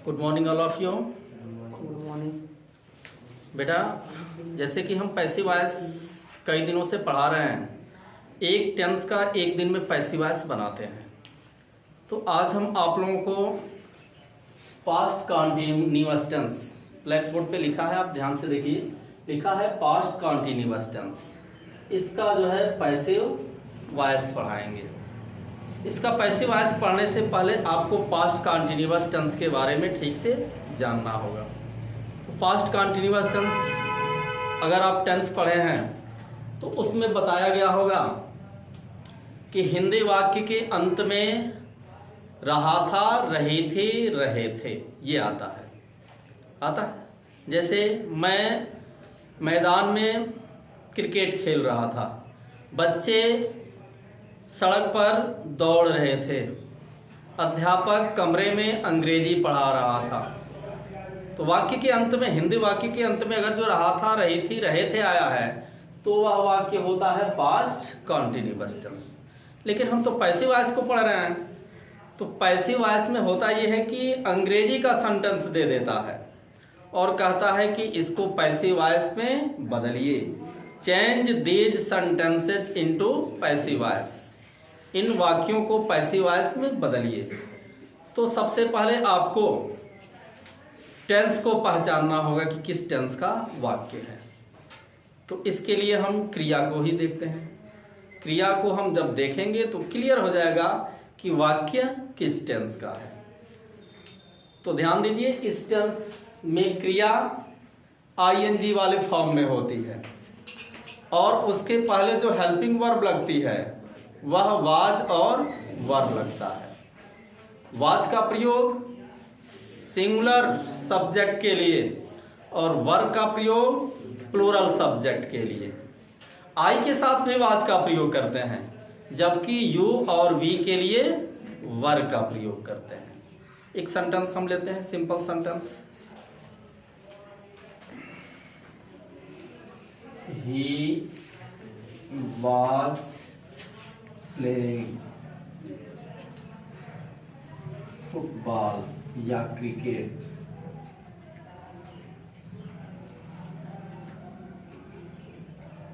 Good morning all of you. Good morning. बेटा, जैसे कि हम पैसिव वॉइस कई दिनों से पढ़ा रहे हैं, एक टेंस का एक दिन में पैसिव वॉइस बनाते हैं। तो आज हम आप लोगों को past continuous tense, blackboard पे लिखा है, आप ध्यान से देखिए, लिखा है पास्ट कॉन्टिन्यूअस टेंस। इसका जो है पैसिव वॉइस पढ़ाएंगे। इसका पैसिव वॉइस पढ़ने से पहले आपको पास्ट कॉन्टिन्यूअस टेंस के बारे में ठीक से जानना होगा। तो पास्ट कॉन्टिन्यूअस टेंस अगर आप टेंस पढ़े हैं तो उसमें बताया गया होगा कि हिंदी वाक्य के अंत में रहा था, रही थी, रहे थे, ये आता है। जैसे मैं मैदान में क्रिकेट खेल रहा था, बच्चे सड़क पर दौड़ रहे थे, अध्यापक कमरे में अंग्रेजी पढ़ा रहा था। तो वाक्य के अंत में, हिंदी वाक्य के अंत में अगर जो रहा था, रही थी, रहे थे आया है तो वह वाक्य होता है पास्ट कॉन्टिन्यूअस टेंस। लेकिन हम तो पैसिव वॉइस को पढ़ रहे हैं, तो पैसिव वॉइस में होता यह है कि अंग्रेजी का सेंटेंस दे देता है और कहता है कि इसको पैसिव वॉइस में बदलिए, change these sentences into passive voice, इन वाक्यों को पैसिव वॉइस में बदलिए। तो सबसे पहले आपको टेंस को पहचानना होगा कि किस टेंस का वाक्य है। तो इसके लिए हम क्रिया को ही देखते हैं। क्रिया को हम जब देखेंगे तो क्लियर हो जाएगा कि वाक्य किस टेंस का है। तो ध्यान दीजिए, इस टेंस में क्रिया आईएनजी वाले फॉर्म में होती है और उसके पहले जो हेल्पिंग वर्ब लगती है वह वाज और वर लगता है। वाज का प्रयोग सिंगुलर सब्जेक्ट के लिए और वर का प्रयोग प्लूरल सब्जेक्ट के लिए। आई के साथ भी वाज का प्रयोग करते हैं, जबकि यू और वी के लिए वर का प्रयोग करते हैं। एक सेंटेंस हम लेते हैं, simple sentence. He was playing football या क्रिकेट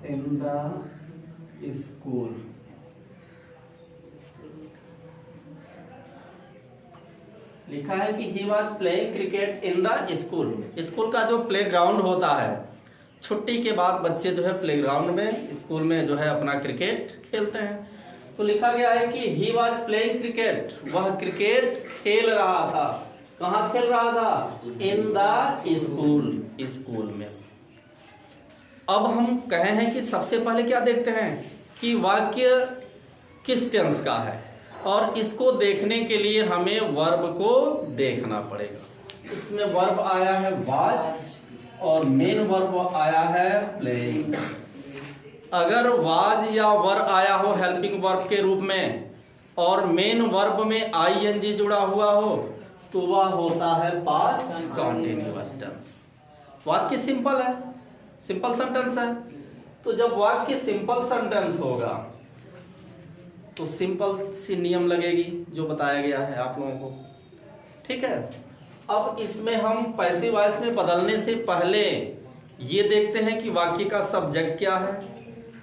इन द स्कूल। लिखा है कि he was playing cricket in the school. School का जो प्ले ग्राउंड होता है, छुट्टी के बाद बच्चे जो है प्ले ग्राउंड में, स्कूल में जो है अपना क्रिकेट खेलते हैं। तो लिखा गया है कि ही वॉज प्लेइंग क्रिकेट, वह क्रिकेट खेल रहा था। कहाँ खेल रहा था? इन द स्कूल, स्कूल में। अब हम कहे हैं कि सबसे पहले क्या देखते हैं कि वाक्य किस टेंस का है, और इसको देखने के लिए हमें वर्ब को देखना पड़ेगा। इसमें वर्ब आया है वाज और मेन वर्ब आया है प्लेइंग। अगर वाज या वर आया हो हेल्पिंग वर्ब के रूप में और मेन वर्ब में आईएनजी जुड़ा हुआ हो तो वह होता है पास्ट कॉन्टिन्यूअस टेंस। वाक्य सिंपल है, सिंपल सेंटेंस है। तो जब वाक्य सिंपल सेंटेंस होगा तो सिंपल सी नियम लगेगी जो बताया गया है आप लोगों को, ठीक है। अब इसमें हम पैसिव वॉइस में बदलने से पहले ये देखते हैं कि वाक्य का सब्जेक्ट क्या है,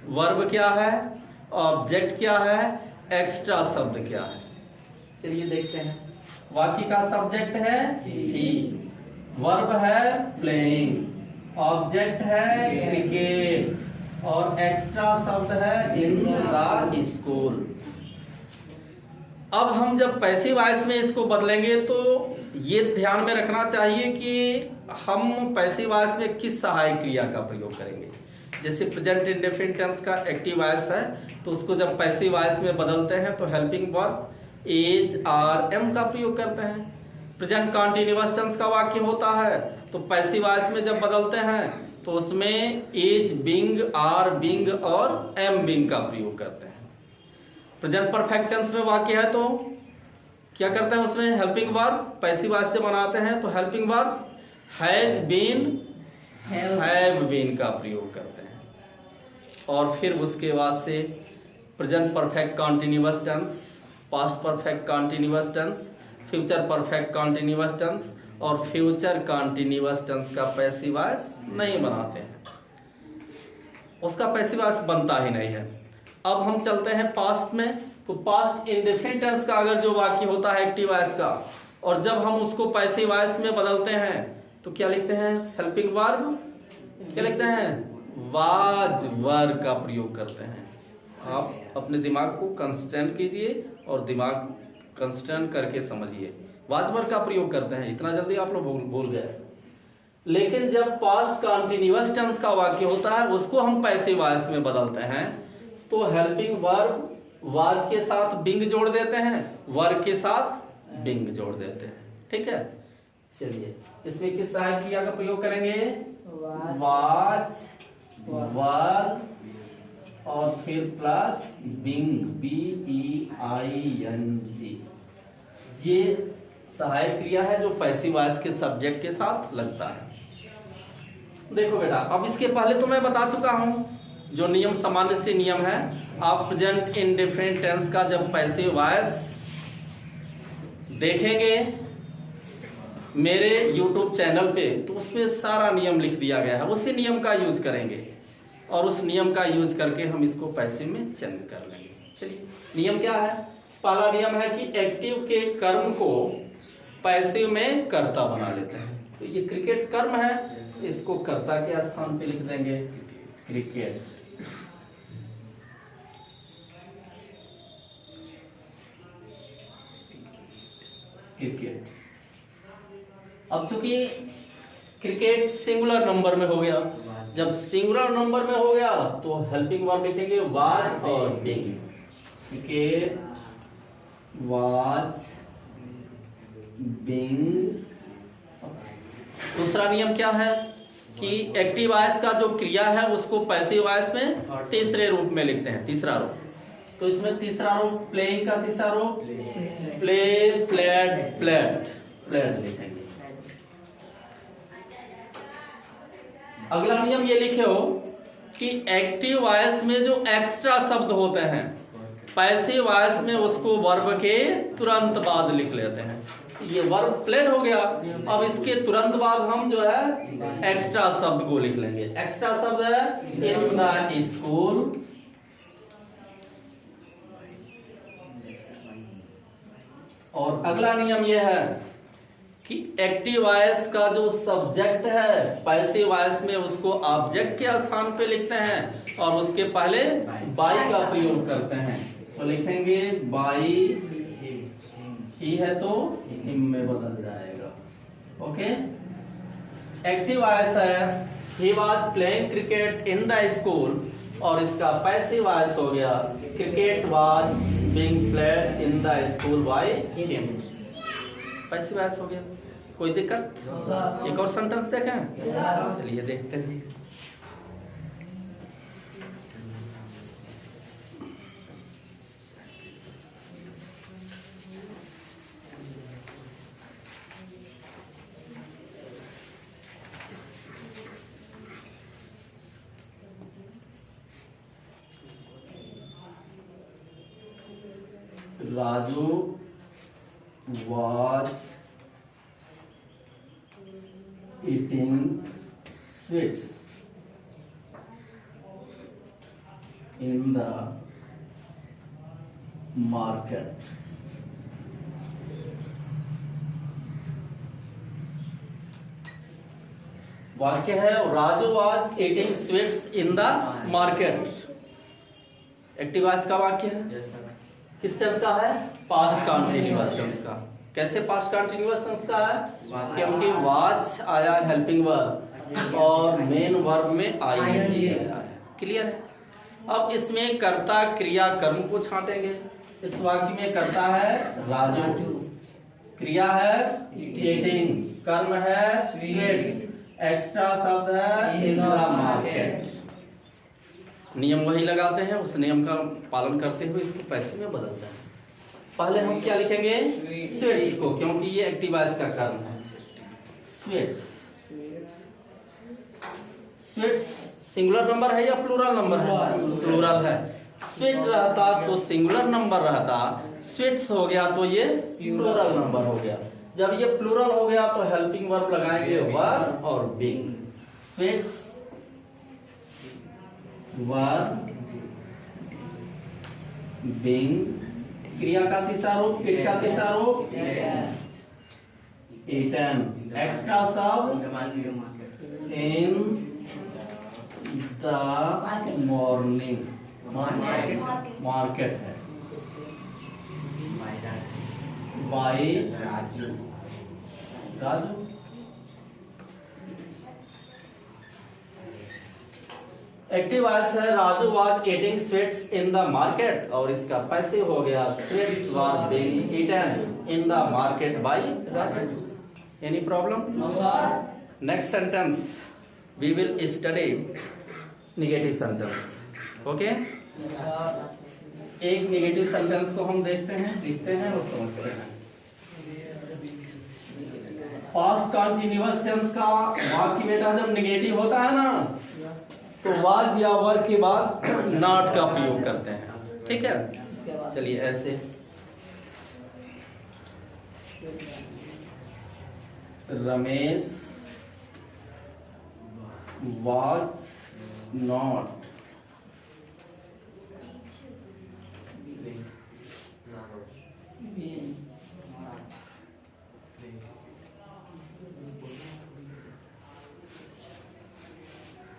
वर्ब क्या है, ऑब्जेक्ट क्या है, एक्स्ट्रा शब्द क्या है। चलिए देखते हैं। वाक्य का सब्जेक्ट है ही, वर्ब है प्लेइंग, ऑब्जेक्ट है क्रिकेट और एक्स्ट्रा शब्द है इन द स्कूल। अब हम जब पैसिव वॉइस में इसको बदलेंगे तो ये ध्यान में रखना चाहिए कि हम पैसिव वॉइस में किस सहायक क्रिया का प्रयोग करेंगे। जैसे प्रेजेंट इंडेफिनिट टेंस का एक्टिव वॉइस है तो उसको जब पैसिव वॉइस में बदलते हैं तो helping verb is, are, am का प्रयोग करते हैं। प्रेजेंट कॉन्टिन्यूअस टेंस का वाक्य होता है तो पैसिव वॉइस में जब बदलते हैं तो उसमें इज, बिंग, आर, बिंग और एम बिंग का प्रयोग करते हैं। प्रेजेंट परफेक्ट टेंस में वाक्य है तो क्या करते हैं, उसमें हेल्पिंग वर्ब पैसिव वॉइस से बनाते हैं तो helping verb has been, have been का प्रयोग करते हैं। और फिर उसके बाद से present perfect continuous tense, past perfect continuous tense, future perfect continuous tense और फ्यूचर कंटिन्यूअस टेंस का पैसिव वॉइस नहीं बनाते हैं, उसका पैसिव वॉइस बनता ही नहीं है। अब हम चलते हैं पास्ट में। तो पास्ट इंडेफिनिट टेंस का अगर जो वाक्य होता है एक्टिव वॉइस का, और जब हम उसको पैसिव वॉइस में बदलते हैं तो क्या लिखते हैं? हेल्पिंग वर्ब, क्या लिखते हैं? वाज वर्ब का प्रयोग करते हैं। आप अपने दिमाग को कंस्टेंट कीजिए और दिमाग कंस्टेंट करके समझिए, वाज वर्ब का प्रयोग करते हैं। इतना जल्दी आप लोग भूल गए। लेकिन जब पास्ट कंटिन्यूअस टेंस का वाक्य होता है उसको हम पैसिव वॉइस में बदलते हैं तो हेल्पिंग वर्ब वाज के साथ बिंग जोड़ देते हैं, वर्ब के साथ बिंग जोड़ देते हैं। ठीक है, चलिए इसमें किस सहायक क्रिया का प्रयोग करेंगे? वाज वर्ब और फिर प्लस बिंग, BEING। ये सहायक क्रिया है जो पैसिव वॉइस के सब्जेक्ट के साथ लगता है। देखो बेटा, अब इसके पहले तो मैं बता चुका हूं जो नियम सामान्य से नियम है। आप प्रेजेंट इंडेफिनिट टेंस का जब पैसिव वॉइस देखेंगे मेरे YouTube चैनल पे तो उसमें सारा नियम लिख दिया गया है, उसी नियम का यूज करेंगे और उस नियम का यूज करके हम इसको पैसिव में चेंज कर लेंगे। चलिए, नियम क्या है? पहला नियम है कि एक्टिव के कर्म को पैसिव में कर्ता बना लेते हैं। तो ये क्रिकेट कर्म है, इसको कर्ता के स्थान पे लिख देंगे क्रिकेट। क्रिकेट। अब चूंकि क्रिकेट सिंगुलर नंबर में हो गया, जब सिंगुलर नंबर में हो गया तो हेल्पिंग वर्ब लिखेंगे वाज और बिंग। Cricket was being. दूसरा नियम क्या है कि एक्टिव वॉइस का जो क्रिया है उसको पैसिव वॉइस में तीसरे रूप में लिखते हैं, तीसरा रूप। तो इसमें तीसरा रूप प्लेइंग का तीसरा रूप प्ले, प्लेड, प्लेड, प्लेड लिखेंगे। अगला नियम ये लिखे हो कि एक्टिव वॉइस में जो एक्स्ट्रा शब्द होते हैं पैसिव वॉइस में उसको वर्ब के तुरंत बाद लिख लेते हैं। ये वर्ब प्लेड हो गया। अब इसके तुरंत बाद हम जो है एक्स्ट्रा शब्द को लिख लेंगे। एक्स्ट्रा शब्द है इन द स्कूल। और अगला नियम यह है कि एक्टिव वॉइस का जो सब्जेक्ट है पैसिव वॉइस में उसको ऑब्जेक्ट के स्थान पे लिखते हैं और उसके पहले बाई का प्रयोग करते हैं। तो लिखेंगे बाई, ही है तो हिम में बदल जाएगा। ओके, एक्टिव वॉइस है he was playing cricket in the school और इसका पैसिव वॉइस हो गया cricket was being played in the school by him. Passive voice हो गया। कोई दिक्कत? एक और सेंटेंस देखें, चलिए देखते हैं। Raju was eating sweets in the market. वाक्य है Raju was eating sweets in the market. Active voice का वाक्य है। किस टेंस का है? पास्ट कंटीन्यूअस टेंस का। कैसे पास्ट कंटीन्यूअस टेंस का है? क्योंकि वाज आया हेल्पिंग वर्ब और मेन वर्ब में आईएनजी आया है। क्लियर है? अब इसमें कर्ता क्रिया कर्म को छांटेंगे। इस वाक्य में कर्ता है राजू, क्रिया है ईटिंग, कर्म है स्वीट्स, एक्स्ट्रा शब्द है इन द मार्केट। नियम वही लगाते हैं, उस नियम का पालन करते हुए इसको पैसे में बदलते हैं। पहले हम क्या लिखेंगे? स्वीट्स को, क्योंकि ये एक्टिव वॉइस का कर्म है। स्वीट्स, स्वीट्स सिंगुलर नंबर है या प्लूरल नंबर है? प्लूरल है। स्वीट रहता तो सिंगुलर नंबर रहता, स्वीट्स हो गया तो ये प्लूरल नंबर हो गया। जब ये प्लूरल हो गया तो हेल्पिंग वर्ब लगाएंगे वर और बीइंग। स्वीट्स वर बीइंग, क्रिया का तीसरा रूप, इट का तीसरा रूप ईटन, एक्स का शब्द इन द मॉर्निंग, मार्केट है, बाई राजू। एक्टिव वॉइस है Raju was eating sweets in the market, और इसका पैसिव हो गया sweets was being eaten in the market by Raju. Any problem? No sir. Next sentence we will study negative sentence. Okay, एक negative sentence को हम देखते हैं, लिखते हैं और समझते हैं। पास्ट कंटीन्यूअस टेंस का वाक्य बेटा जब नेगेटिव होता है ना, तो वाज या वर के बाद नॉट का प्रयोग करते हैं। ठीक है, चलिए ऐसे Ramesh was not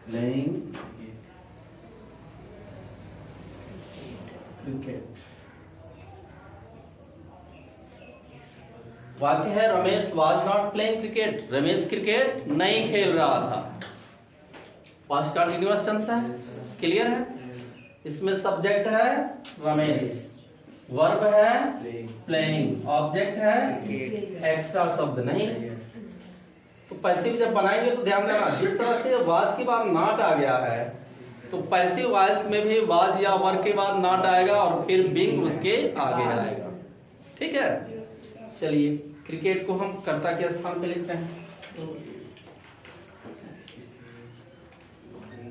playing cricket। वाक्य है Ramesh was not playing cricket, Ramesh cricket नहीं खेल रहा था। पास्ट कंटीन्यूअस टेंस है, क्लियर है। इसमें सब्जेक्ट है रमेश, वर्ब है प्लेइंग, ऑब्जेक्ट है एक्स्ट्रा शब्द नहीं। तो पैसिव जब बनाएंगे तो ध्यान देना, जिस तरह से वाज के बाद नॉट आ गया है, तो पैसिव वॉइस में भी वाज या वर के बाद नॉट आएगा और फिर बीइंग उसके आगे आएगा। ठीक है, चलिए क्रिकेट को हम कर्ता के स्थान पे लिखते हैं।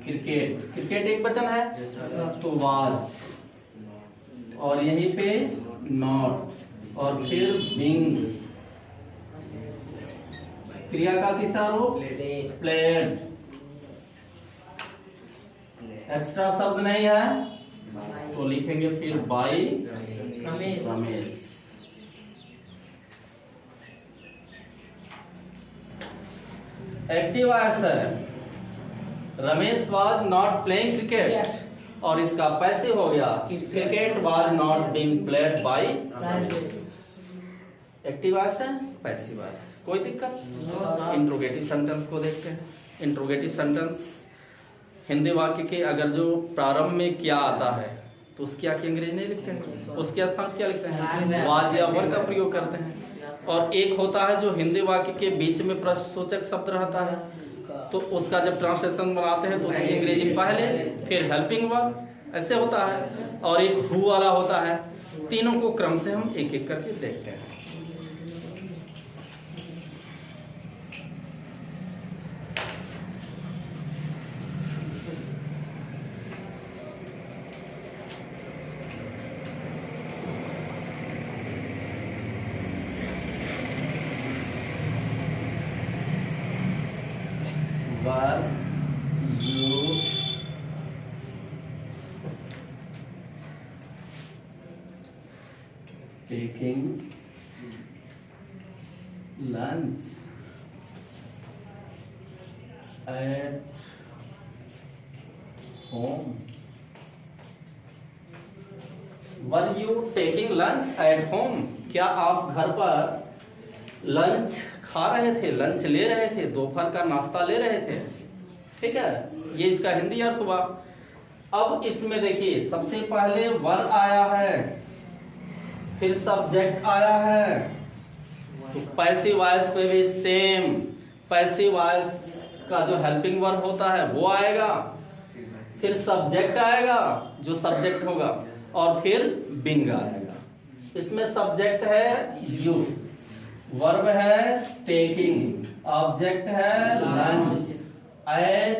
क्रिकेट, क्रिकेट एक वचन है तो वाज, और यहीं पे नॉट और फिर बीइंग, क्रिया का तीसरा रूप प्लेड, एक्स्ट्रा शब्द नहीं है तो लिखेंगे फिर बाई रमेश। एक्टिव वॉइस है Ramesh was not playing cricket, और इसका पैसिव हो गया cricket was not being played by Ramesh. Active voice है, पैसिव वॉइस, कोई दिक्कत? इंट्रोगेटिव सेंटेंस को देखते हैं। इंट्रोगेटिव सेंटेंस हिंदी वाक्य के अगर जो प्रारंभ में क्या आता है तो उसकी आके अंग्रेजी नहीं लिखते हैं, उसके स्थान क्या लिखते हैं? वाज या वर का प्रयोग करते हैं। और एक होता है जो हिंदी वाक्य के बीच में प्रश्नसूचक शब्द रहता है, तो उसका जब ट्रांसलेशन बनाते हैं तो उसकी अंग्रेजी पहले फिर हेल्पिंग वर्ब, ऐसे होता है। और एक हु वाला होता है। तीनों को क्रम से हम एक एक करके देखते हैं। Were you taking lunch at home? Were you taking lunch at home? क्या आप घर पर लंच खा रहे थे, लंच ले रहे थे, दोपहर का नाश्ता ले रहे थे? ठीक है, ये इसका हिंदी अर्थ हुआ। अब इसमें देखिए सबसे पहले वर आया है, फिर सब्जेक्ट आया है, तो पैसिव वॉइस में भी सेम पैसिव वॉइस का जो हेल्पिंग वर्ब होता है वो आएगा, फिर सब्जेक्ट आएगा जो सब्जेक्ट होगा, और फिर बिंग आएगा। इसमें सब्जेक्ट है यू, वर्ब है टेकिंग, ऑब्जेक्ट है लंच, एट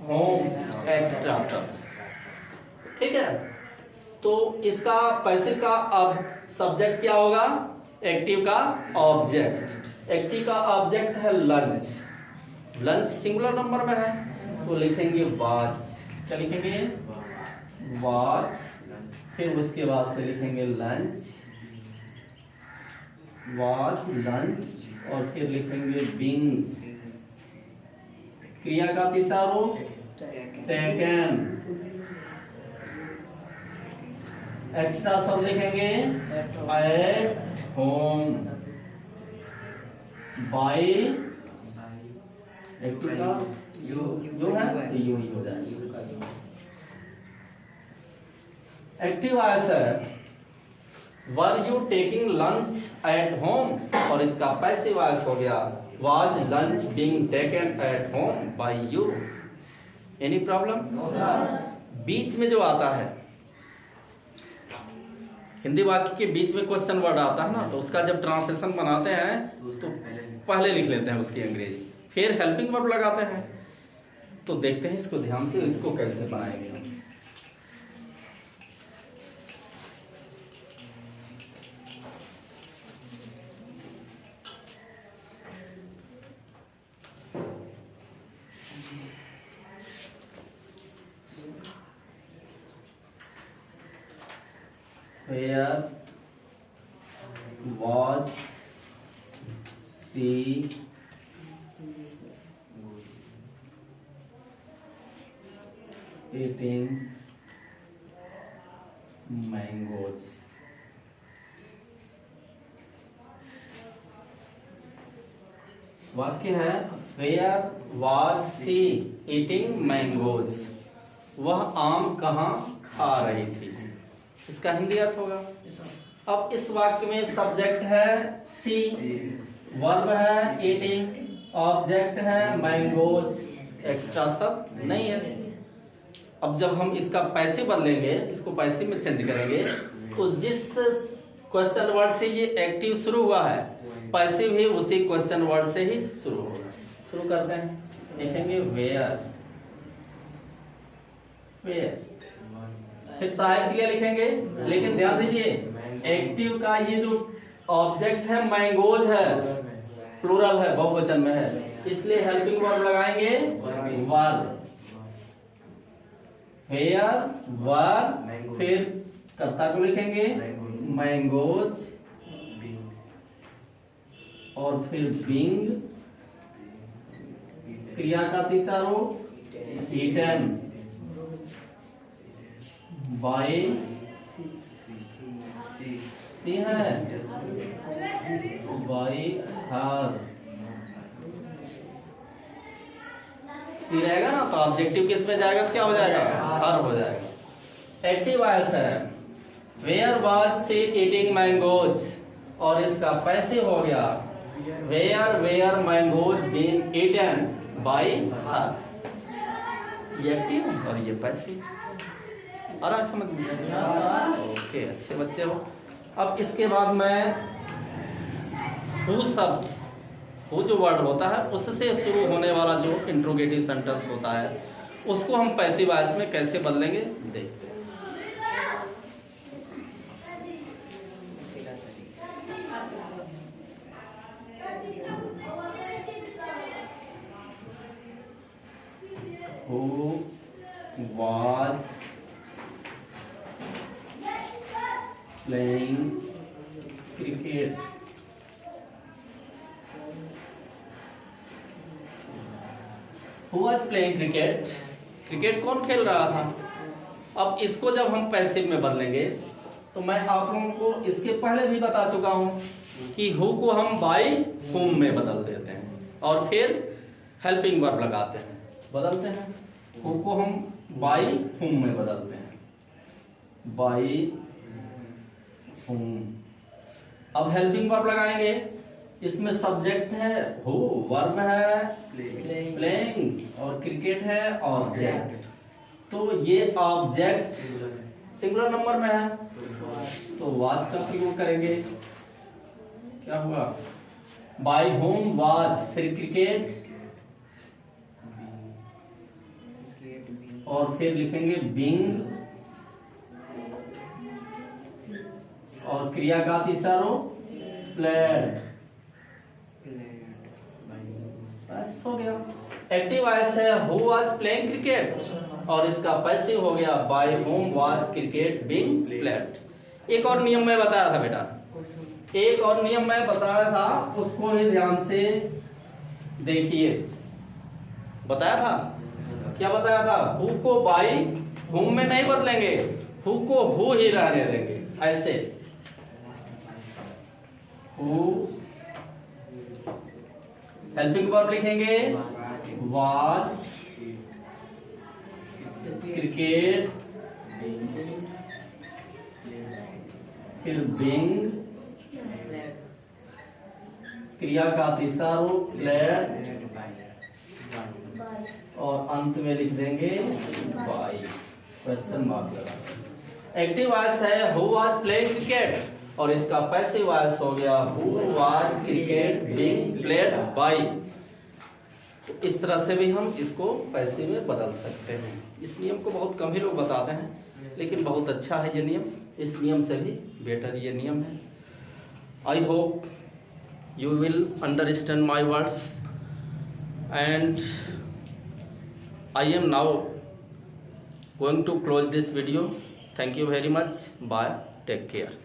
होम एक्स्ट्रा सब। ठीक है, तो इसका पैसिव का अब सब्जेक्ट क्या होगा? एक्टिव का ऑब्जेक्ट, एक्टिव का ऑब्जेक्ट है लंच, लंच सिंगुलर नंबर में है तो लिखेंगे वॉच, क्या लिखेंगे वॉच, फिर उसके बाद से लिखेंगे लंच, वॉच लंच, और फिर लिखेंगे बिंग, क्रिया का तीसरा रूप टेकन, एक्स्ट्रा सब लिखेंगे एट होम, बाय एक्टिव का यू है तो यू ही हो जाएगा। Active answer were you taking lunch at home, और इसका पैसिव वॉइस हो गया was lunch being taken at home by you. Any problem? बीच में जो आता है हिंदी वाक्य के बीच में क्वेश्चन वर्ड आता है ना, तो उसका जब ट्रांसलेशन बनाते हैं तो पहले लिख लेते हैं उसकी अंग्रेजी, फिर हेल्पिंग वर्ब लगाते हैं। तो देखते हैं इसको ध्यान से, इसको कैसे बनाएंगे हम। Where was she eating mangoes? वाक्य है Where was she eating mangoes? वह आम कहाँ खा रही थी, इसका हिंदी अर्थ होगा। अब इस वाक्य में सब्जेक्ट है सी, वर्ब है ईटिंग, ऑब्जेक्ट है मैंगोज, एक्स्ट्रा सब नहीं है। अब जब हम इसका पैसिव बदलेंगे, इसको पैसिव में चेंज करेंगे, तो जिस क्वेश्चन वर्ड से ये एक्टिव शुरू हुआ है, पैसिव भी उसी क्वेश्चन वर्ड से ही शुरू होगा। शुरू करते हैं, लिखेंगे वेयर, वेयर, फिर सहायक क्रिया लिखेंगे, लेकिन ध्यान दीजिए एक्टिव का ये जो ऑब्जेक्ट है मैंगोज है, प्लूरल है, बहुवचन में है, इसलिए हेल्पिंग वर्ब लगाएंगे वर्ब, वेयर वर्ब, फिर कर्ता को लिखेंगे मैंगोज, और फिर बिंग, क्रिया का तीसरा रूप ईटन बाय सी है, बाय हर, सी रहेगा ना तो ऑब्जेक्टिव किस में जाएगा, तो क्या हो जाएगा हर हो जाएगा। एक्टिव आंसर है where was she eating mangoes, और इसका पैसिव हो गया where mangoes been eaten by her, ये एक्टिव और ये पैसिव। आ रहा समझ में? ओके, अच्छे बच्चे हो। अब इसके बाद मैं हु शब्द, हु जो वर्ड होता है उससे शुरू होने वाला जो इंट्रोगेटिव सेंटेंस होता है, उसको हम पैसिव वॉइस में कैसे बदलेंगे देखते हैं। Who was playing cricket? Who was playing cricket? Cricket कौन खेल रहा था? अब इसको जब हम पैसिव में बदलेंगे, तो मैं आप लोगों को इसके पहले भी बता चुका हूं कि हु को हम बाय हुम में बदल देते हैं और फिर हेल्पिंग वर्ब लगाते हैं, बदलते हैं। हु को हम बाय हुम में बदलते हैं, बाय हुम। अब हेल्पिंग वर्ब लगाएंगे, इसमें सब्जेक्ट है हु, वर्ब है प्लेइंग, और क्रिकेट है ऑब्जेक्ट। तो ये ऑब्जेक्ट सिंगुलर नंबर में है, तो वाज का प्रयोग करेंगे। क्या हुआ? बाय होम वाज, फिर क्रिकेट, और फिर लिखेंगे बिंग, और क्रिया का तीसरा रूप प्लेड, बस हो गया। एक्टिव वॉइस है हु वाज प्लेइंग क्रिकेट और इसका पैसिव हो गया by whom was cricket being played. एक और नियम मैं बताया था बेटा, एक और नियम मैं बताया था, उसको भी ध्यान से देखिए। बताया था, क्या बताया था? हु को बाय होम में नहीं बदलेंगे, हु को हु ही रहने देंगे। ऐसे हु हेल्पिंग वर्ब लिखेंगे वाज क्रिकेट, फिर बीइंग क्रिया का तीसरा रूप प्लेड और अंत में लिख देंगे बाय, क्वेश्चन मार्क लगा। एक्टिव वॉइस है हु वाज प्लेइंग क्रिकेट और इसका पैसिव वॉइस हो गया who was cricket being played by. इस तरह से भी हम इसको पैसिव में बदल सकते हैं। इस नियम को बहुत कम ही लोग बताते हैं, लेकिन बहुत अच्छा है ये नियम। इस नियम से भी बेटर ये नियम है। I hope you will understand my words, and I am now going to close this video. Thank you very much. Bye. Take care.